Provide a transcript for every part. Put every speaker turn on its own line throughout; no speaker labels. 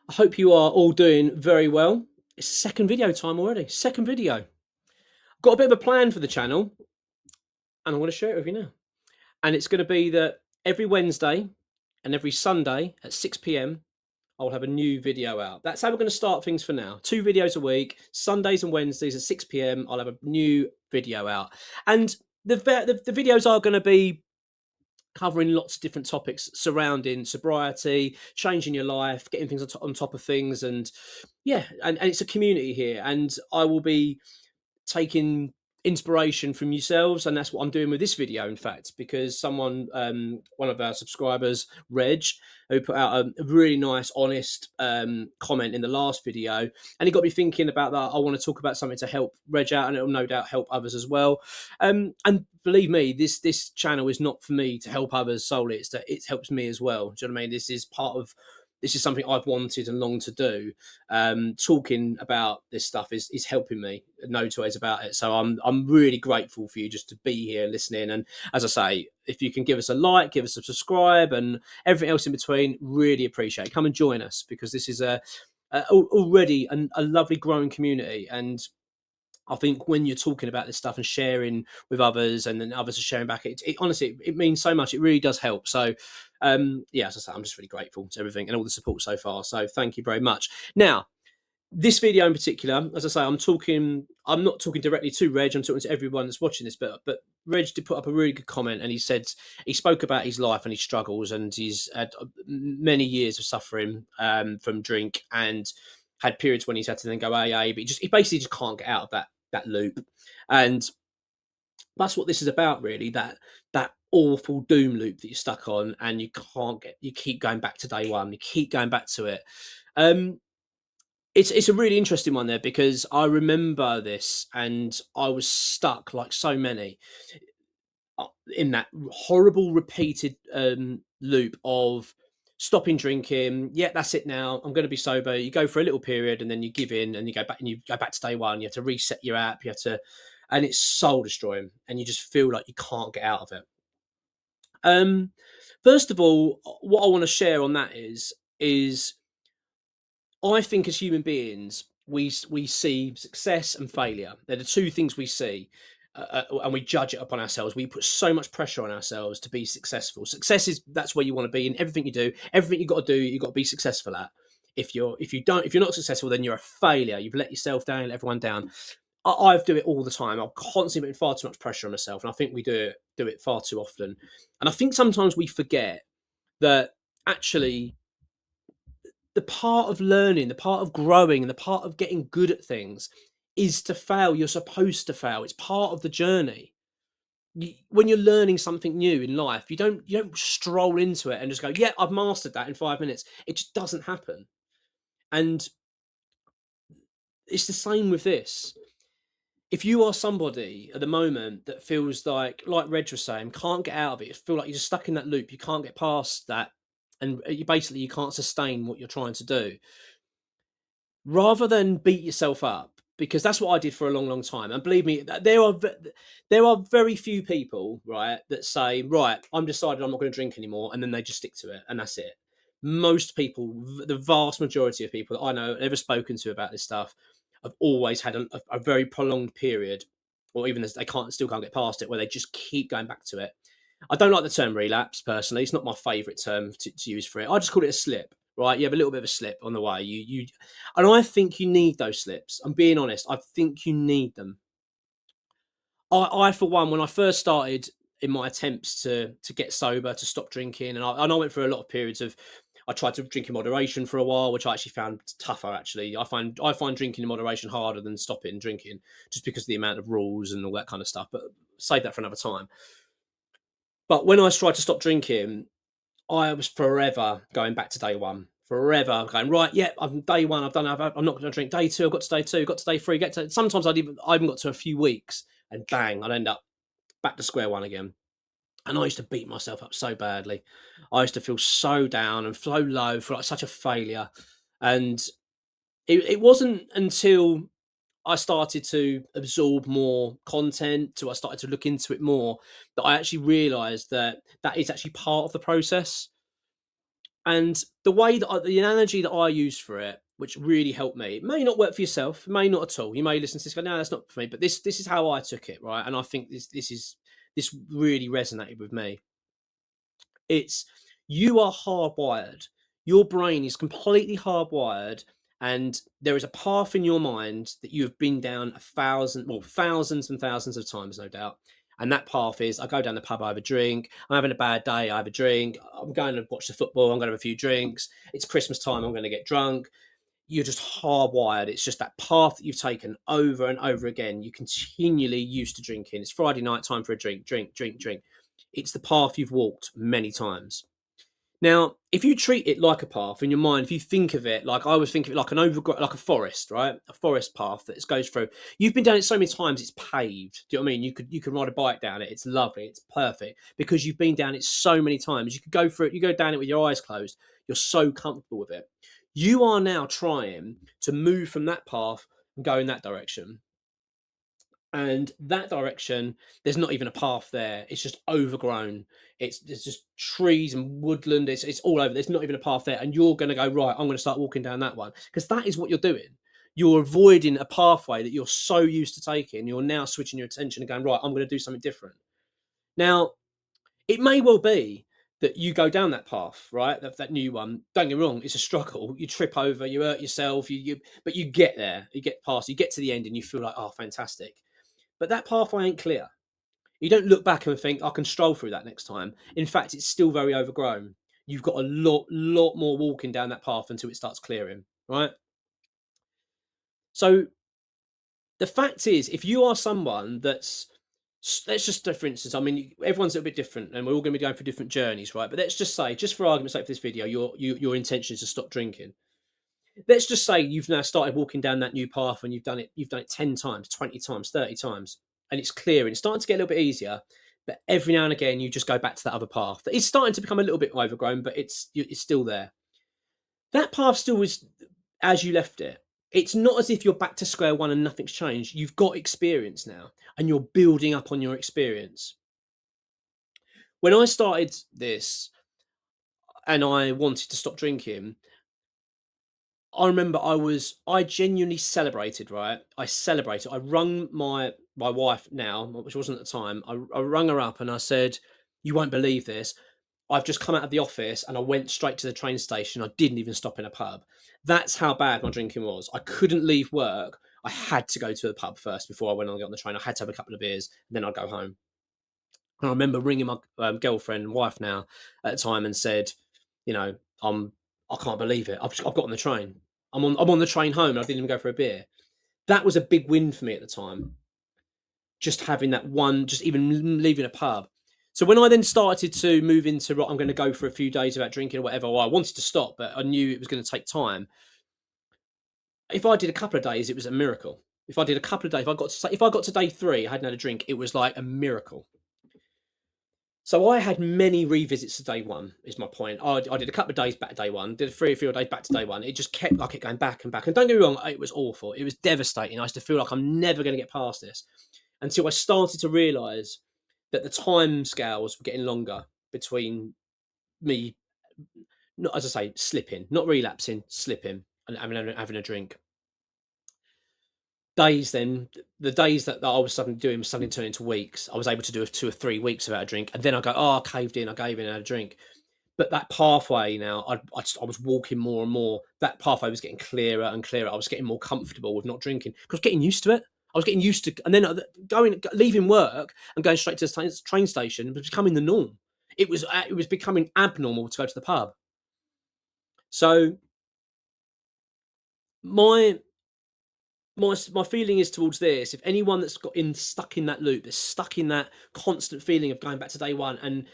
I hope you are all doing very well. It's second video time already. Second video. Got a bit of a plan for the channel, and I'm going to share it with you now. And it's going to be that every Wednesday and every Sunday at 6 p.m. I'll have a new video out. That's how we're going to start things for now. 2 videos a week, Sundays and Wednesdays at 6 p.m. I'll have a new video out, and the videos are going to be covering lots of different topics surrounding sobriety, changing your life, getting things on top of things, and yeah, and it's a community here, and I will be taking inspiration from yourselves, and that's what I'm doing with this video, in fact, because someone, one of our subscribers, Reg, who put out a really nice honest comment in the last video, and he got me thinking about that. I want to talk about something to help Reg out, and it'll no doubt help others as well. And believe me, this channel is not for me to help others solely, it's that it helps me as well. Do you know what I mean? This is something I've wanted and longed to do. Talking about this stuff is helping me, no two ways about it. So I'm really grateful for you just to be here listening. And as I say, if you can give us a like, give us a subscribe, and everything else in between, really appreciate it. Come and join us, because this is already a lovely growing community. And I think when you're talking about this stuff and sharing with others, and then others are sharing back, it honestly, it means so much. It really does help. So, yeah, as I say, I'm just really grateful to everything and all the support so far. So, thank you very much. Now, this video in particular, as I say, I'm not talking directly to Reg. I'm talking to everyone that's watching this. But Reg did put up a really good comment, and he said he spoke about his life and his struggles, and he's had many years of suffering from drink, and had periods when he's had to then go AA, but he basically just can't get out of that loop. And that's what this is about, really. That awful doom loop that you're stuck on, and you keep going back to day one. You keep going back to it. Um, it's a really interesting one there, because I remember this, and I was stuck like so many in that horrible repeated loop of stopping drinking. Yeah, that's it. Now I'm going to be sober. You go for a little period, and then you give in, and you go back to day one. You have to reset your app. You have to, and it's soul destroying, and you just feel like you can't get out of it. Um, First of all, what I want to share on that is I think as human beings, we see success and failure. They're the two things we see, and we judge it upon ourselves. We put so much pressure on ourselves to be successful. Success is that's where you want to be in everything you do. Everything you got to do, you got to be successful at. If you're not successful, then you're a failure. You've let yourself down, let everyone down. I do it all the time. I'm constantly putting far too much pressure on myself, and I think we do it far too often. And I think sometimes we forget that actually the part of learning, the part of growing, and the part of getting good at things is to fail. You're supposed to fail. It's part of the journey. When you're learning something new in life, you don't stroll into it and just go, "Yeah, I've mastered that in 5 minutes." It just doesn't happen. And it's the same with this. If you are somebody at the moment that feels like Reg was saying, can't get out of it, you feel like you're just stuck in that loop, you can't get past that, and you can't sustain what you're trying to do, rather than beat yourself up, because that's what I did for a long, long time. And believe me, there are very few people, right, that say, right, I'm decided I'm not going to drink anymore, and then they just stick to it, and that's it. Most people, the vast majority of people that I know, ever spoken to about this stuff, have always had a very prolonged period, or even as they still can't get past it, where they just keep going back to it. I don't like the term relapse personally. It's not my favourite term to use for it. I just call it a slip. Right, you have a little bit of a slip on the way. And I think you need those slips. I'm being honest. I think you need them. I for one, when I first started in my attempts to get sober, to stop drinking, and I went through a lot of periods of, I tried to drink in moderation for a while, which I actually found tougher. Actually, I find drinking in moderation harder than stopping drinking, just because of the amount of rules and all that kind of stuff. But save that for another time. But when I tried to stop drinking, I was forever going back to day one. Forever going, right, yeah, I'm day one. I'm not going to drink. Day two, I've got to day two. Got to day three. Sometimes I even got to a few weeks, and bang, I'd end up back to square one again. And I used to beat myself up so badly. I used to feel so down and so low, feel like such a failure. And it wasn't until I started to absorb more content, I started to look into it more, that I actually realised that that is actually part of the process. And the way that the analogy that I use for it, which really helped me, it may not work for yourself, it may not at all. You may listen to this, and go, no, that's not for me. But this is how I took it, right? And I think this really resonated with me. It's you are hardwired. Your brain is completely hardwired, and there is a path in your mind that you have been down thousands and thousands of times, no doubt. And that path is: I go down the pub, I have a drink. I'm having a bad day, I have a drink. I'm going to watch the football, I'm going to have a few drinks. It's Christmas time, I'm going to get drunk. You're just hardwired. It's just that path that you've taken over and over again. You continually used to drinking. It's Friday night, time for a drink, drink, drink, drink. It's the path you've walked many times. Now, if you treat it like a path in your mind, if you think of it like I was thinking, like like a forest, right? A forest path that goes through. You've been down it so many times, it's paved. Do you know what I mean? You can ride a bike down it. It's lovely. It's perfect because you've been down it so many times. You could go through it. You go down it with your eyes closed. You're so comfortable with it. You are now trying to move from that path and go in that direction. And that direction, there's not even a path there. It's just overgrown. There's just trees and woodland. It's all over. There's not even a path there. And you're going to go, right, I'm going to start walking down that one. Because that is what you're doing. You're avoiding a pathway that you're so used to taking. You're now switching your attention and going, right, I'm going to do something different. Now, it may well be that you go down that path, right? That new one. Don't get me wrong, it's a struggle. You trip over, you hurt yourself, but you get there, you get past, you get to the end, and you feel like, oh, fantastic. But that pathway ain't clear. You don't look back and think, I can stroll through that next time. In fact, it's still very overgrown. You've got a lot more walking down that path until it starts clearing, right? So the fact is, if you are someone that's, let's just say, for instance, I mean, everyone's a little bit different, and we're all going to be going through different journeys, right? But let's just say, just for argument's sake, for this video, your intention is to stop drinking. Let's just say you've now started walking down that new path, and you've done it 10 times, 20 times, 30 times, and it's clear, and it's starting to get a little bit easier. But every now and again, you just go back to that other path. It's starting to become a little bit overgrown, but it's still there. That path still is as you left it. It's not as if you're back to square one and nothing's changed. You've got experience now, and you're building up on your experience. When I started this and I wanted to stop drinking, I remember I genuinely celebrated, right? I celebrated. I rung my wife now, which wasn't at the time. I rung her up and I said, "You won't believe this. I've just come out of the office and I went straight to the train station. I didn't even stop in a pub." That's how bad my drinking was. I couldn't leave work. I had to go to the pub first before I went on the train. I had to have a couple of beers, and then I'd go home. And I remember ringing my girlfriend, wife now, at the time, and said, you know, I can't believe it. I've got on the train. I'm on the train home. And I didn't even go for a beer. That was a big win for me at the time. Just having that one, just even leaving a pub. So when I then started to move into, I'm going to go for a few days without drinking or whatever, well, I wanted to stop, but I knew it was going to take time. If I did a couple of days, it was a miracle. If I did a couple of days, if I got to day 3, I hadn't had a drink, it was like a miracle. So I had many revisits to day 1, is my point. I did a couple of days back to day 1, did 3 or 4 days back to day 1. It just kept going back and back. And don't get me wrong, it was awful. It was devastating. I used to feel like I'm never going to get past this until I started to realise that the time scales were getting longer between me, not as I say, slipping, not relapsing, slipping, and having a drink. Days then, the days that I was suddenly doing was suddenly turning into weeks. I was able to do 2 or 3 weeks without a drink, and then I go, oh, I caved in, I gave in, and had a drink. But that pathway now, I was walking more and more. That pathway was getting clearer and clearer. I was getting more comfortable with not drinking because I was getting used to it. I was getting used to, and then leaving work and going straight to the train station was becoming the norm. It was becoming abnormal to go to the pub. So my feeling is towards this: if anyone that's stuck in that loop, that's stuck in that constant feeling of going back to day 1, and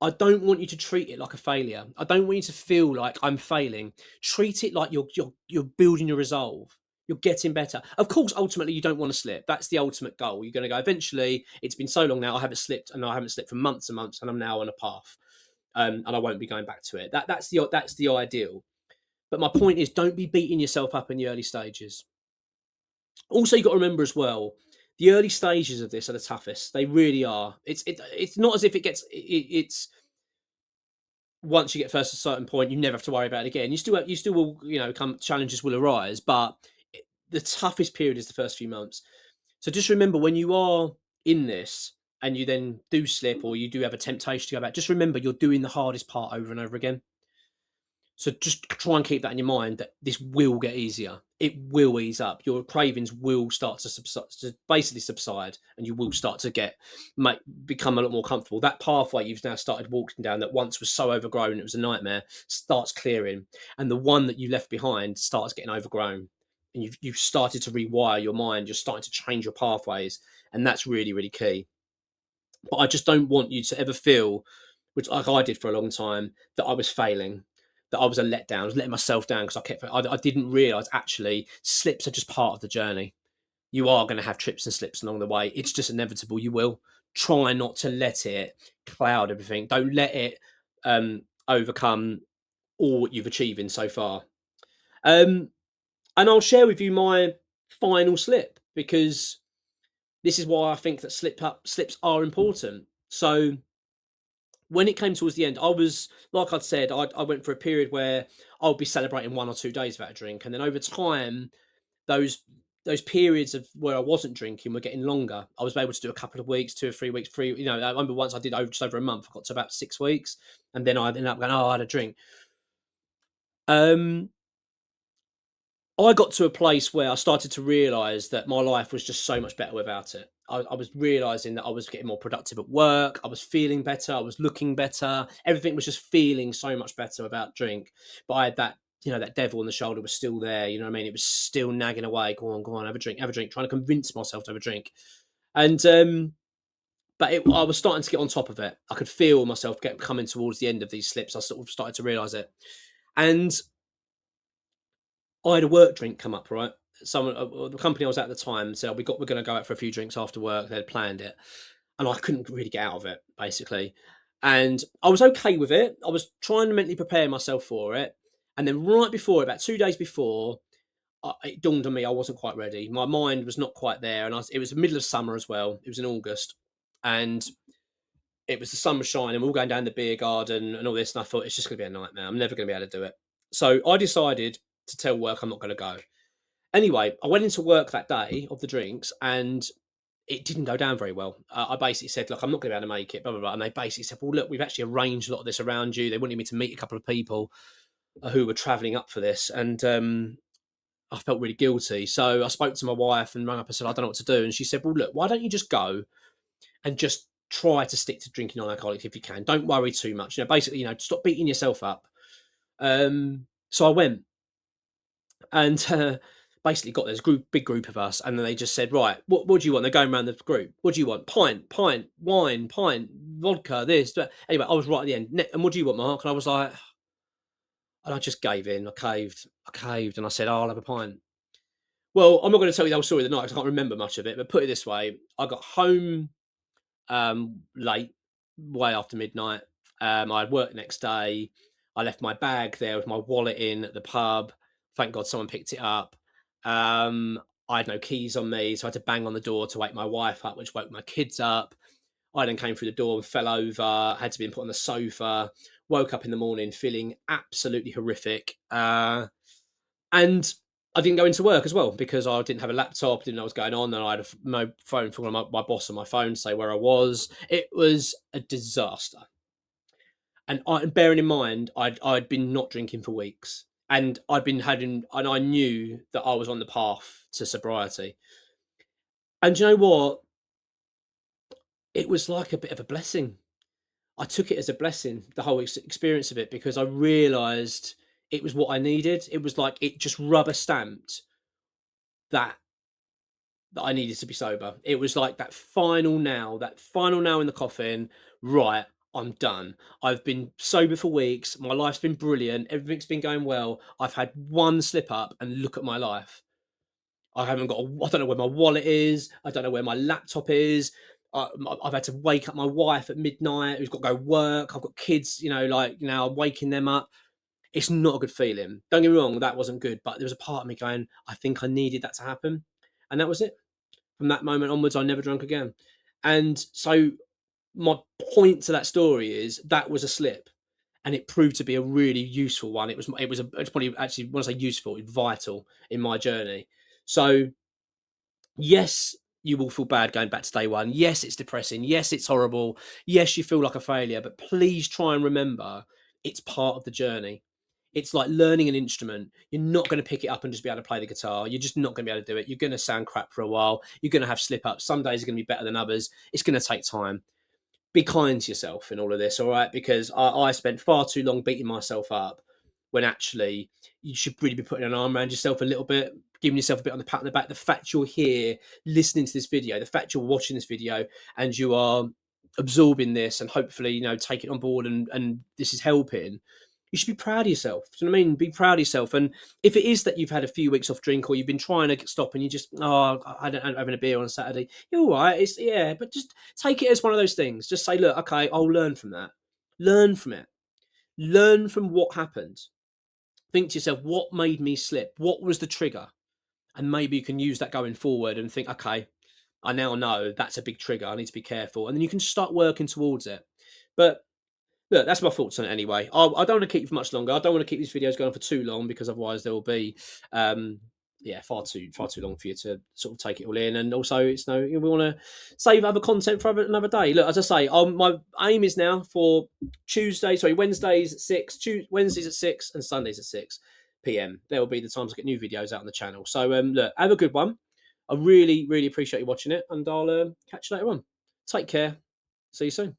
I don't want you to treat it like a failure. I don't want you to feel like I'm failing. Treat it like you're building your resolve. You're getting better. Of course, ultimately, you don't want to slip. That's the ultimate goal. You're going to go, eventually, it's been so long now, I haven't slipped, and I haven't slipped for months and months, and I'm now on a path. And I won't be going back to it. That's the ideal. But my point is, don't be beating yourself up in the early stages. Also, you've got to remember as well, the early stages of this are the toughest. They really are. It's not as if it's once you get first a certain point, you never have to worry about it again. You still will, come challenges will arise, but the toughest period is the first few months. So just remember when you are in this and you then do slip or you do have a temptation to go back, just remember you're doing the hardest part over and over again. So just try and keep that in your mind that this will get easier. It will ease up. Your cravings will start to subside, to basically subside, and you will start to become a lot more comfortable. That pathway you've now started walking down that once was so overgrown it was a nightmare starts clearing, and the one that you left behind starts getting overgrown, and you've started to rewire your mind. You're starting to change your pathways, and that's really really key. But I just don't want you to ever feel, which like I did for a long time, that I was failing, that I was a letdown. I was letting myself down because I didn't realize actually slips are just part of the journey. You are going to have trips and slips along the way. It's just inevitable. You will. Try not to let it cloud everything. Don't let it overcome all what you've achieved in so far. And I'll share with you my final slip because this is why I think that slips are important. So when it came towards the end, I was like I'd said, I went for a period where I'll be celebrating 1 or 2 days without a drink, and then over time, those those periods of where I wasn't drinking were getting longer. I was able to do a couple of weeks, 2 or 3 weeks, free. I remember once I did just over a month. I got to about 6 weeks, and then I ended up going, "Oh, I had a drink." Um, I got to a place where I started to realize that my life was just so much better without it. I was realizing that I was getting more productive at work. I was feeling better. I was looking better. Everything was just feeling so much better without drink. But I had that devil on the shoulder was still there. You know what I mean? It was still nagging away. Go on, have a drink, trying to convince myself to have a drink. And, but I was starting to get on top of it. I could feel myself coming towards the end of these slips. I sort of started to realize it. And I had a work drink come up, right? Someone, the company I was at the time said, we're going to go out for a few drinks after work. They'd planned it, and I couldn't really get out of it, basically. And I was okay with it. I was trying to mentally prepare myself for it, and then right before, about 2 days before, it dawned on me I wasn't quite ready. My mind was not quite there, and it was the middle of summer as well. It was in August, and it was the sun was shining. We were all going down the beer garden and all this, and I thought it's just going to be a nightmare. I'm never going to be able to do it. So I decided to tell work I'm not going to go. Anyway, I went into work that day of the drinks and it didn't go down very well. I basically said, look, I'm not going to be able to make it, blah, blah, blah. And they basically said, well, look, we've actually arranged a lot of this around you. They wanted me to meet a couple of people who were travelling up for this. And I felt really guilty. So I spoke to my wife and rang up and said, I don't know what to do. And she said, well, look, why don't you just go and just try to stick to drinking non-alcoholic if you can. Don't worry too much. Basically, stop beating yourself up. So I went and basically got this big group of us, and then they just said, right, what do you want? They're going around the group. What do you want? Pint, wine, vodka, this. But anyway, I was right at the end. And what do you want, Mark? And I was like, and I just gave in. I caved, and I said, oh, I'll have a pint. Well, I'm not going to tell you the whole story of the night because I can't remember much of it. But put it this way, I got home late, way after midnight. I had work the next day. I left my bag there with my wallet in at the pub. Thank God someone picked it up. I had no keys on me, so I had to bang on the door to wake my wife up, which woke my kids up. I then came through the door and fell over, had to be put on the sofa, woke up in the morning feeling absolutely horrific. And I didn't go into work as well because I didn't have a laptop, didn't know what was going on, and I had no phone for my boss on my phone to say where I was. It was a disaster. And bearing in mind, I'd been not drinking for weeks, and and I knew that I was on the path to sobriety. And you know what? It was like a bit of a blessing. I took it as a blessing, the whole experience of it, because I realised it was what I needed. It was like it just rubber stamped that I needed to be sober. It was like that final nail in the coffin. Right, I'm done. I've been sober for weeks. My life's been brilliant. Everything's been going well. I've had one slip up, and look at my life. I haven't got. I don't know where my wallet is. I don't know where my laptop is. I've had to wake up my wife at midnight, who's got to go work. I've got kids, I'm waking them up. It's not a good feeling. Don't get me wrong, that wasn't good, but there was a part of me going, I think I needed that to happen. And that was it. From that moment onwards, I never drank again. And so my point to that story is that was a slip. and it proved to be a really useful one. It's probably actually, when I say useful, it's vital in my journey. So yes, you will feel bad going back to day one. Yes, it's depressing. Yes, it's horrible. Yes, you feel like a failure, but please try and remember it's part of the journey. It's like learning an instrument. You're not going to pick it up and just be able to play the guitar. You're just not going to be able to do it. You're going to sound crap for a while. You're going to have slip ups. Some days are going to be better than others. It's going to take time. Be kind to yourself in all of this, all right? Because I spent far too long beating myself up when actually you should really be putting an arm around yourself a little bit, giving yourself a bit on the pat on the back. The fact you're here listening to this video, the fact you're watching this video and you are absorbing this and hopefully, take it on board and this is helping. You should be proud of yourself. Do you know what I mean? Be proud of yourself. And if it is that you've had a few weeks off drink or you've been trying to stop and you just, I don't I'm having a beer on a Saturday, you're all right. But just take it as one of those things. Just say, look, okay, I'll learn from that. Learn from it. Learn from what happened. Think to yourself, what made me slip? What was the trigger? And maybe you can use that going forward and think, okay, I now know that's a big trigger. I need to be careful. And then you can start working towards it. But look, that's my thoughts on it anyway. I don't want to keep you for much longer. I don't want to keep these videos going for too long because otherwise there will be, far too long for you to sort of take it all in. And also, we want to save other content for another day. Look, as I say, my aim is now for Wednesdays at 6, Wednesdays at 6, and Sundays at 6 p.m. There will be the times I get new videos out on the channel. So look, have a good one. I really, really appreciate you watching it, and I'll catch you later on. Take care. See you soon.